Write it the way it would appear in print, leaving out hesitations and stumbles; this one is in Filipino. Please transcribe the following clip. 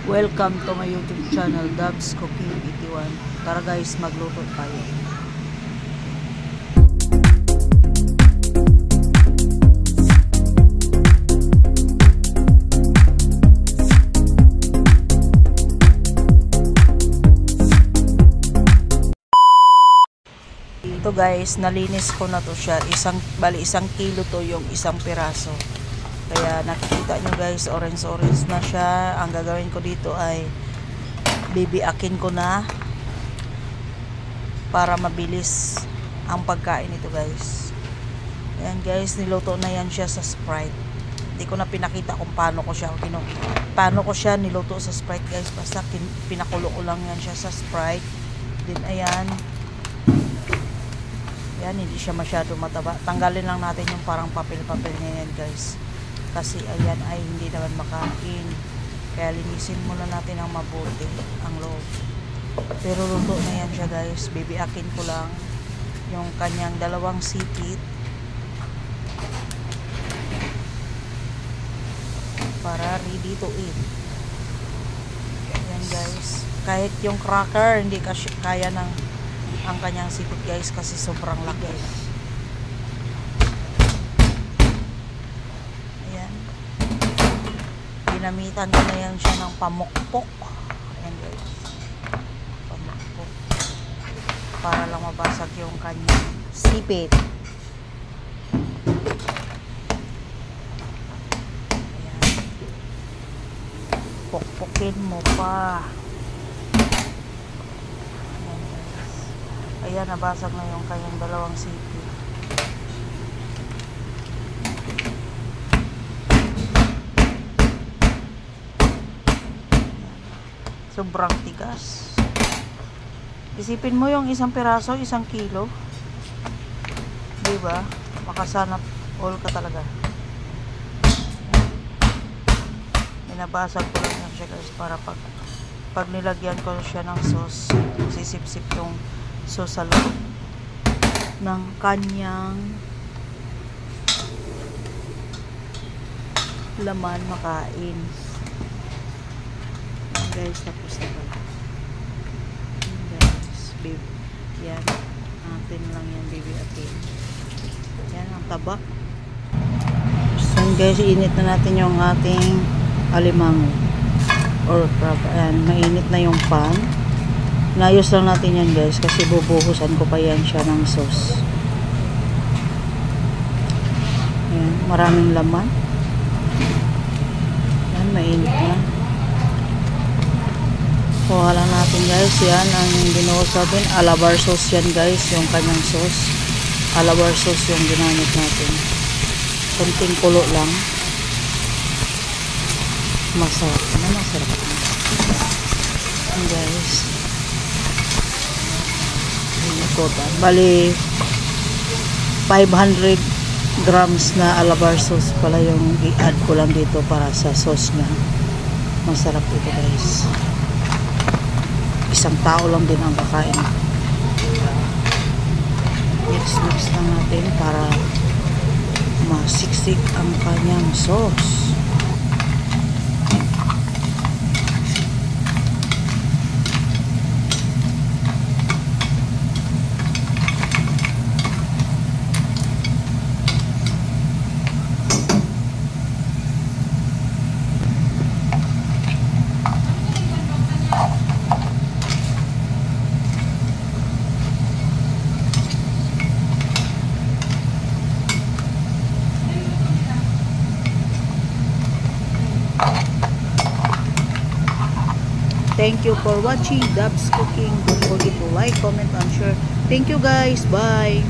Welcome to my YouTube channel, Dabs Cooking 81. Tara guys, magluto tayo. Ito guys, nalinis ko na to siya. Isang kilo to yung isang piraso. Kaya nakikita nyo guys, orange na siya. Ang gagawin ko dito ay bibiakin ko na para mabilis ang pagkain nito guys. Ayan guys, niluto na yan siya sa Sprite. Hindi ko na pinakita kung paano ko siya niluto sa Sprite guys. Basta pinakulo ko lang yan siya sa Sprite. Then ayan. Yan, hindi siya masyado mataba. Tanggalin lang natin yung parang papel-papel niya yan guys. Kasi ayan ay hindi naman makain. Kaya linisin muna natin ang mabuti ang loob. Pero luto na yan siya guys. Bibiakin ko lang yung kanyang dalawang sipit para ready to eat. Ayan guys. Kahit yung cracker hindi kaya ng ang kanyang sipit guys kasi sobrang laki. Ginamitan ko na yan siya ng pamukpok. Ayan guys. Pamukpok. Para lang mabasag yung kanyang sipit. Ayan. Pukpukin mo pa. Ayan guys. Ayan, nabasag na yung kanyang dalawang sipit. Sobrang tigas. Isipin mo yung isang piraso, 1 kilo. Diba? Makasanap all ka talaga. Binabasag ko lang yan siya guys para pag nilagyan ko siya ng sauce, sisip-sip yung sauce sa loob ng kanyang laman makain. Guys, tapos na pala. Guys, babe. Yan. Atin lang yan, baby atin. Yan, ang taba. So, guys, init na natin yung ating alimango. Or crab. Ayan, mainit na yung pan. Nayos lang natin yan, guys, kasi bubuhusan ko pa yan siya ng sauce. Ayan, maraming laman. Yan, mainit na. Kuha lang natin guys, yan ang binuhos natin, alabar sauce yan guys, yung kanyang sauce, alabar sauce yung ginamit natin, kunting kulo lang, masarap na, masarap na yan guys. Bali 500 grams na alabar sauce pala yung i-add ko lang dito para sa sauce nya. Masarap ito guys. Isang tao lang din ang kakain. Mix lang natin para masiksik ang kanyang sauce. Thank you for watching Dabs Cooking. Don't forget to like, comment, and share. Thank you guys. Bye.